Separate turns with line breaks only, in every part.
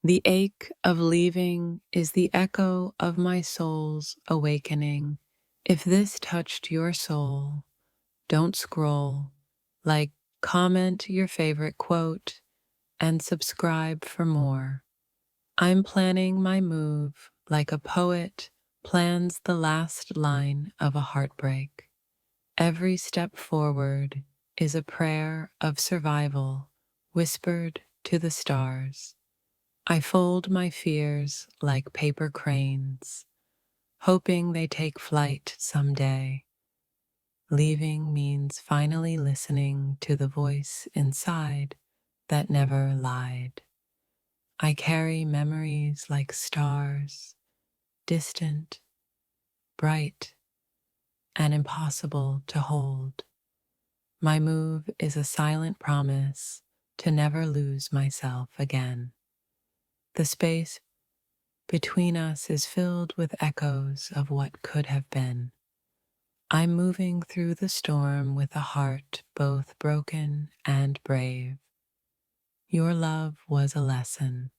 The ache of leaving is the echo of my soul's awakening. If this touched your soul, don't scroll. Like, comment your favorite quote and subscribe for more. I'm planning my move like a poet plans the last line of a heartbreak. Every step forward is a prayer of survival whispered to the stars. I fold my fears like paper cranes, hoping they take flight someday. Leaving means finally listening to the voice inside that never lied. I carry memories like stars, distant, bright, and impossible to hold. My move is a silent promise to never lose myself again. The space between us is filled with echoes of what could have been. I'm moving through the storm with a heart both broken and brave. Your love was a lesson,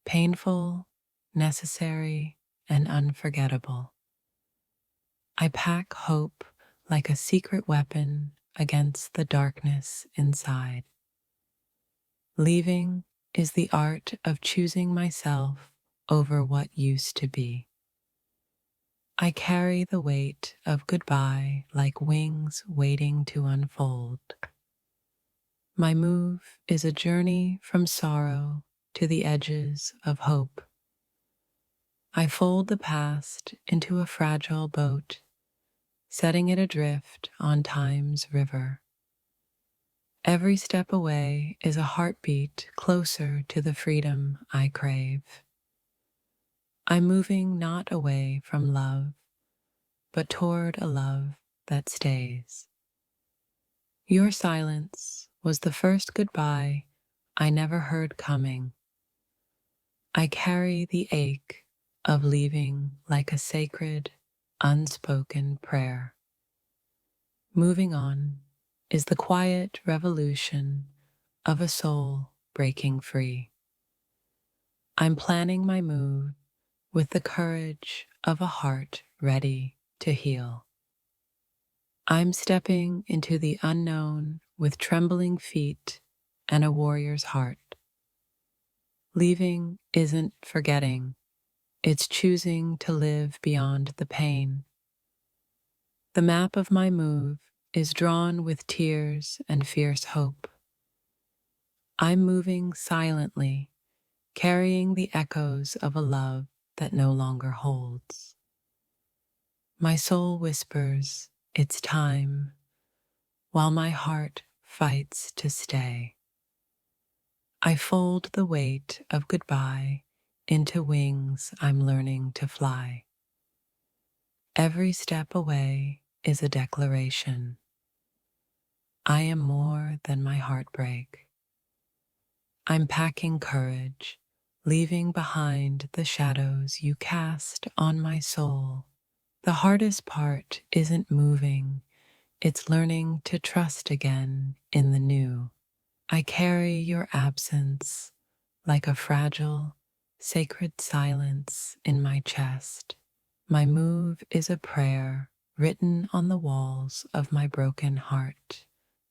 painful, necessary, and unforgettable. I pack hope like a secret weapon against the darkness inside. Leaving is the art of choosing myself over what used to be. I carry the weight of goodbye like wings waiting to unfold. My move is a journey from sorrow to the edges of hope. I fold the past into a fragile boat, setting it adrift on time's river. Every step away is a heartbeat closer to the freedom I crave. I'm moving not away from love, but toward a love that stays. Your silence was the first goodbye I never heard coming. I carry the ache of leaving like a sacred, unspoken prayer. Moving on is the quiet revolution of a soul breaking free. I'm planning my move with the courage of a heart ready to heal. I'm stepping into the unknown with trembling feet and a warrior's heart. Leaving isn't forgetting, it's choosing to live beyond the pain. The map of my move is drawn with tears and fierce hope. I'm moving silently, carrying the echoes of a love that no longer holds. My soul whispers, it's time, while my heart fights to stay. I fold the weight of goodbye into wings I'm learning to fly. Every step away is a declaration. I am more than my heartbreak. I'm packing courage, leaving behind the shadows you cast on my soul. The hardest part isn't moving, it's learning to trust again in the new. I carry your absence like a fragile, sacred silence in my chest. My move is a prayer written on the walls of my broken heart.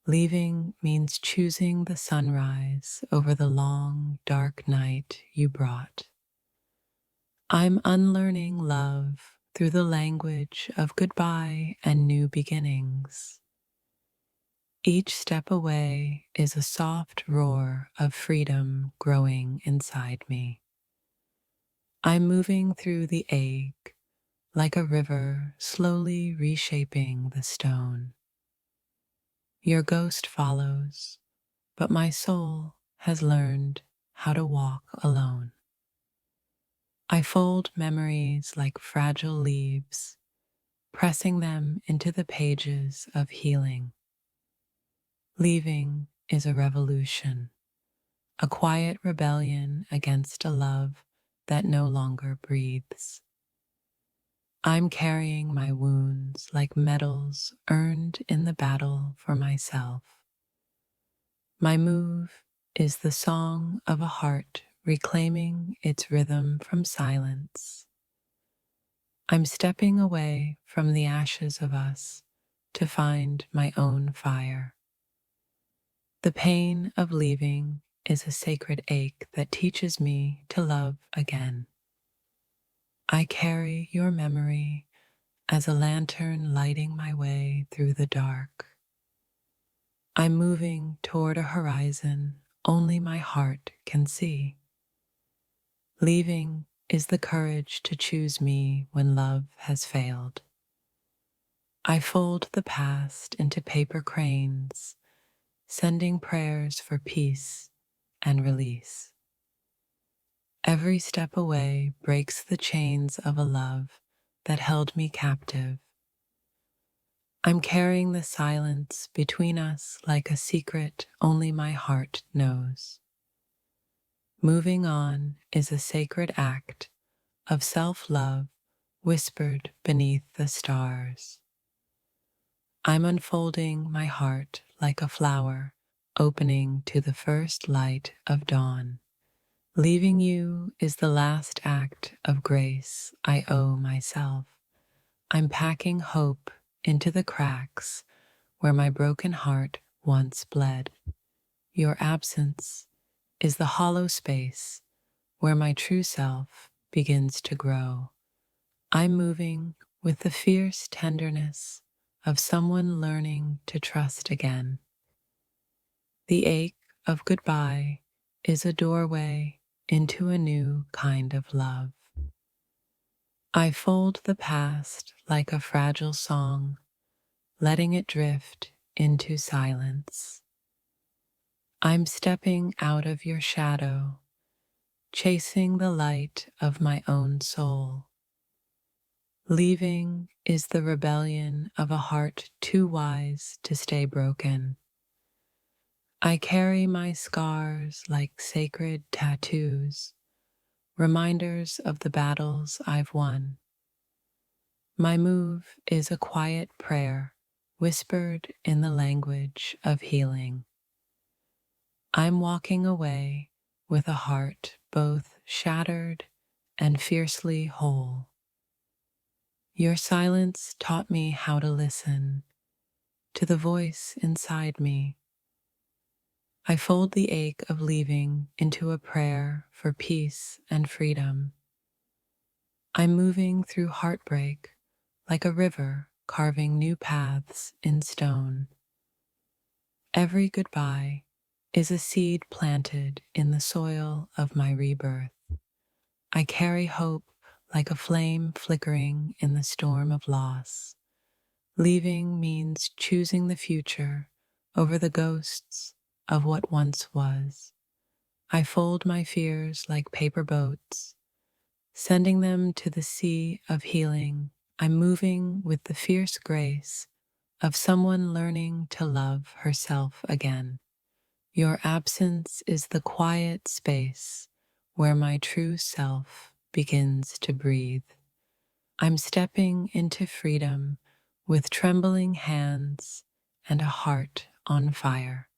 Leaving means choosing the sunrise over the long, dark night you brought. I'm unlearning love through the language of goodbye and new beginnings. Each step away is a soft roar of freedom growing inside me. I'm moving through the ache like a river slowly reshaping the stone. Your ghost follows, but my soul has learned how to walk alone. I fold memories like fragile leaves, pressing them into the pages of healing. Leaving is a revolution, a quiet rebellion against a love that no longer breathes. I'm carrying my wounds like medals earned in the battle for myself. My move is the song of a heart reclaiming its rhythm from silence. I'm stepping away from the ashes of us to find my own fire. The pain of leaving is a sacred ache that teaches me to love again. I carry your memory as a lantern lighting my way through the dark. I'm moving toward a horizon only my heart can see. Leaving is the courage to choose me when love has failed. I fold the past into paper cranes, sending prayers for peace and release. Every step away breaks the chains of a love that held me captive. I'm carrying the silence between us like a secret only my heart knows. Moving on is a sacred act of self-love whispered beneath the stars. I'm unfolding my heart like a flower opening to the first light of dawn. Leaving you is the last act of grace I owe myself. I'm packing hope into the cracks where my broken heart once bled. Your absence is the hollow space where my true self begins to grow. I'm moving with the fierce tenderness of someone learning to trust again. The ache of goodbye is a doorway into a new kind of love. I fold the past like a fragile song, letting it drift into silence. I'm stepping out of your shadow, chasing the light of my own soul. Leaving is the rebellion of a heart too wise to stay broken. I carry my scars like sacred tattoos, reminders of the battles I've won. My move is a quiet prayer, whispered in the language of healing. I'm walking away with a heart both shattered and fiercely whole. Your silence taught me how to listen to the voice inside me. I fold the ache of leaving into a prayer for peace and freedom. I'm moving through heartbreak like a river carving new paths in stone. Every goodbye is a seed planted in the soil of my rebirth. I carry hope like a flame flickering in the storm of loss. Leaving means choosing the future over the ghosts of what once was. I fold my fears like paper boats, sending them to the sea of healing. I'm moving with the fierce grace of someone learning to love herself again. Your absence is the quiet space where my true self begins to breathe. I'm stepping into freedom with trembling hands and a heart on fire.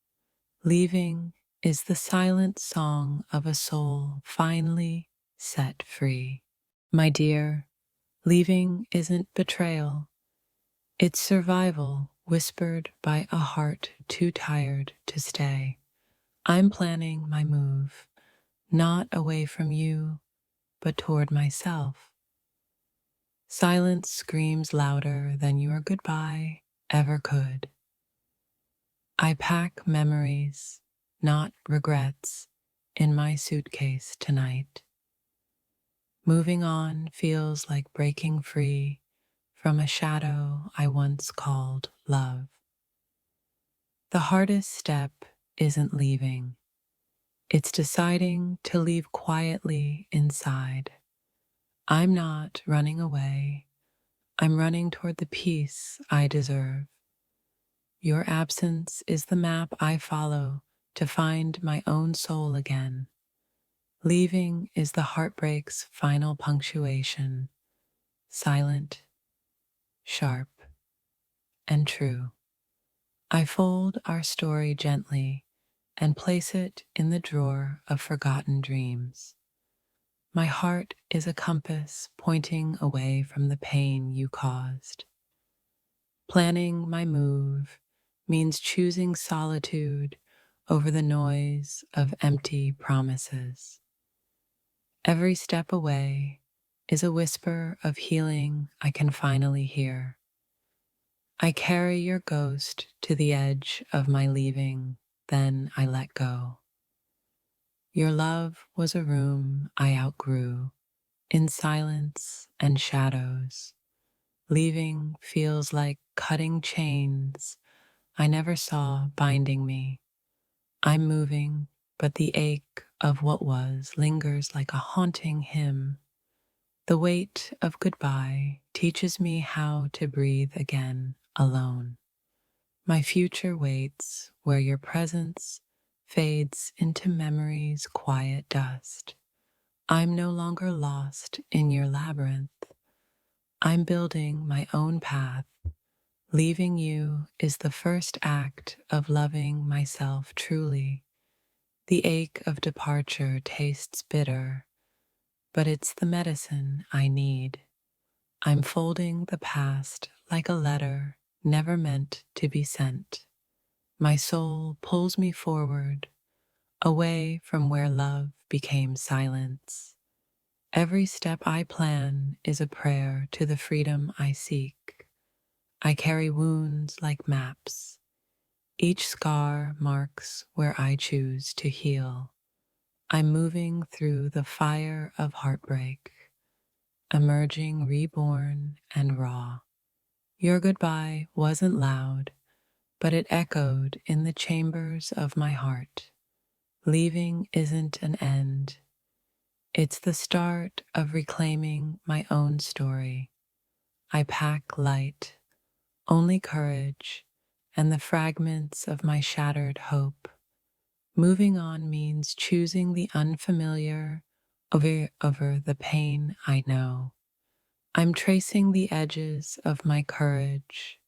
Leaving is the silent song of a soul finally set free. My dear, leaving isn't betrayal. It's survival whispered by a heart too tired to stay. I'm planning my move, not away from you, but toward myself. Silence screams louder than your goodbye ever could. I pack memories, not regrets, in my suitcase tonight. Moving on feels like breaking free from a shadow I once called love. The hardest step isn't leaving. It's deciding to leave quietly inside. I'm not running away. I'm running toward the peace I deserve. Your absence is the map I follow to find my own soul again. Leaving is the heartbreak's final punctuation, silent, sharp, and true. I fold our story gently and place it in the drawer of forgotten dreams. My heart is a compass pointing away from the pain you caused. Planning my move means choosing solitude over the noise of empty promises. Every step away is a whisper of healing I can finally hear. I carry your ghost to the edge of my leaving, then I let go. Your love was a room I outgrew, in silence and shadows. Leaving feels like cutting chains I never saw binding me. I'm moving, but the ache of what was lingers like a haunting hymn. The weight of goodbye teaches me how to breathe again alone. My future waits where your presence fades into memory's quiet dust. I'm no longer lost in your labyrinth. I'm building my own path. Leaving you is the first act of loving myself truly. The ache of departure tastes bitter, but it's the medicine I need. I'm folding the past like a letter never meant to be sent. My soul pulls me forward, away from where love became silence. Every step I plan is a prayer to the freedom I seek. I carry wounds like maps. Each scar marks where I choose to heal. I'm moving through the fire of heartbreak, emerging reborn and raw. Your goodbye wasn't loud, but it echoed in the chambers of my heart. Leaving isn't an end. It's the start of reclaiming my own story. I pack light, only courage, and the fragments of my shattered hope. Moving on means choosing the unfamiliar over the pain I know. I'm tracing the edges of my courage,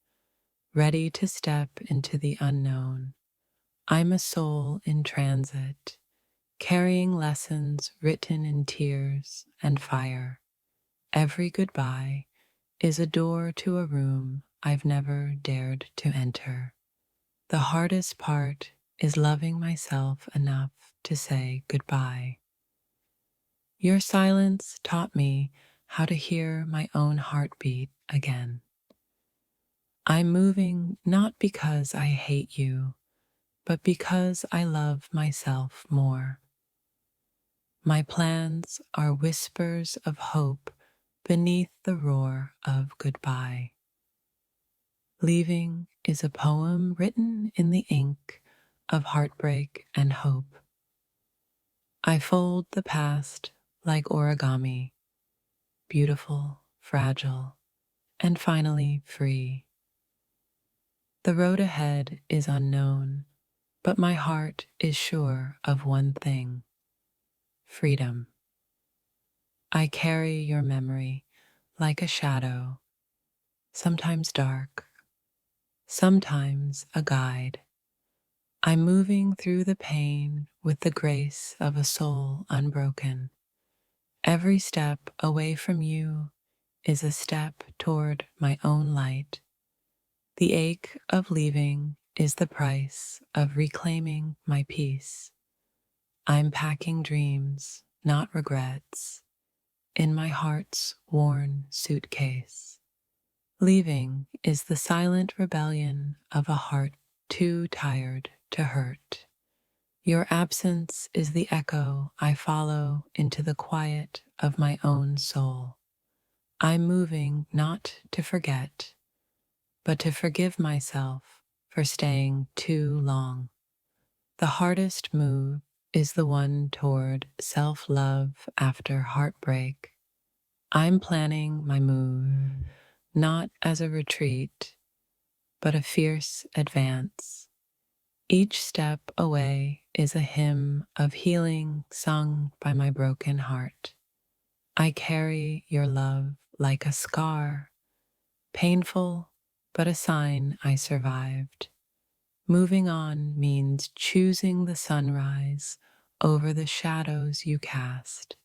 ready to step into the unknown. I'm a soul in transit, carrying lessons written in tears and fire. Every goodbye is a door to a room I've never dared to enter. The hardest part is loving myself enough to say goodbye. Your silence taught me how to hear my own heartbeat again. I'm moving not because I hate you, but because I love myself more. My plans are whispers of hope beneath the roar of goodbye. Leaving is a poem written in the ink of heartbreak and hope. I fold the past like origami, beautiful, fragile, and finally free. The road ahead is unknown, but my heart is sure of one thing: freedom. I carry your memory like a shadow, sometimes dark, sometimes a guide. I'm moving through the pain with the grace of a soul unbroken. Every step away from you is a step toward my own light. The ache of leaving is the price of reclaiming my peace. I'm packing dreams, not regrets, in my heart's worn suitcase. Leaving is the silent rebellion of a heart too tired to hurt. Your absence is the echo I follow into the quiet of my own soul. I'm moving not to forget, but to forgive myself for staying too long. The hardest move is the one toward self-love after heartbreak. I'm planning my move not as a retreat, but a fierce advance. Each step away is a hymn of healing sung by my broken heart. I carry your love like a scar, painful, but a sign I survived. Moving on means choosing the sunrise over the shadows you cast.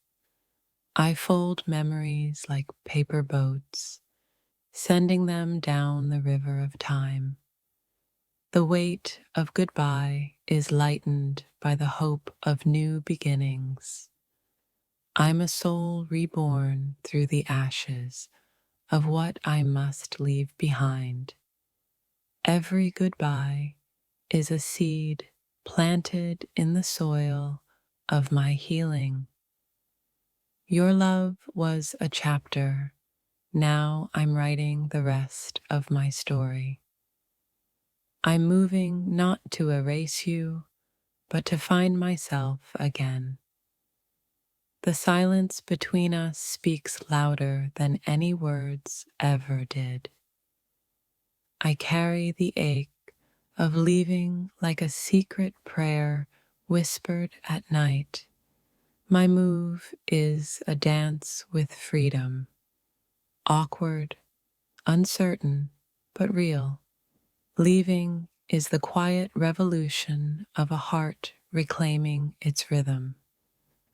I fold memories like paper boats, sending them down the river of time. The weight of goodbye is lightened by the hope of new beginnings. I'm a soul reborn through the ashes of what I must leave behind. Every goodbye is a seed planted in the soil of my healing. Your love was a chapter. Now I'm writing the rest of my story. I'm moving not to erase you, but to find myself again. The silence between us speaks louder than any words ever did. I carry the ache of leaving like a secret prayer whispered at night. My move is a dance with freedom, awkward, uncertain, but real. Leaving is the quiet revolution of a heart reclaiming its rhythm.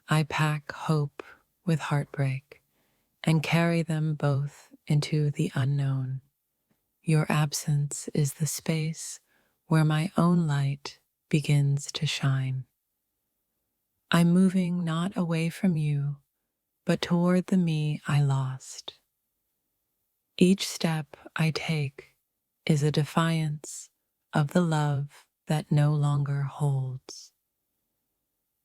I pack hope with heartbreak and carry them both into the unknown. Your absence is the space where my own light begins to shine. I'm moving not away from you, but toward the me I lost. Each step I take is a defiance of the love that no longer holds.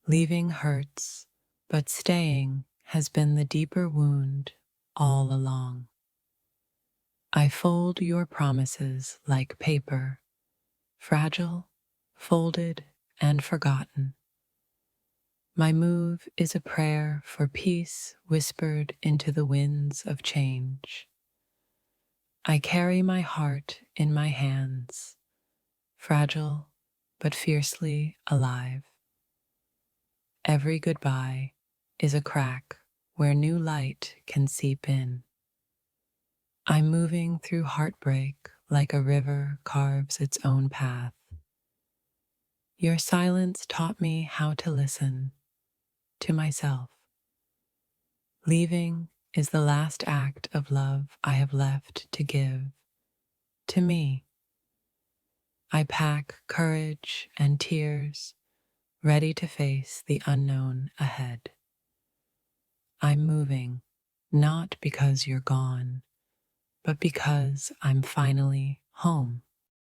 Leaving hurts, but staying has been the deeper wound all along. I fold your promises like paper, fragile, folded, and forgotten. My move is a prayer for peace whispered into the winds of change. I carry my heart in my hands, fragile but fiercely alive. Every goodbye is a crack where new light can seep in. I'm moving through heartbreak like a river carves its own path. Your silence taught me how to listen to myself. Leaving is the last act of love I have left to give to me. I pack courage and tears, ready to face the unknown ahead. I'm moving, not because you're gone, but because I'm finally home.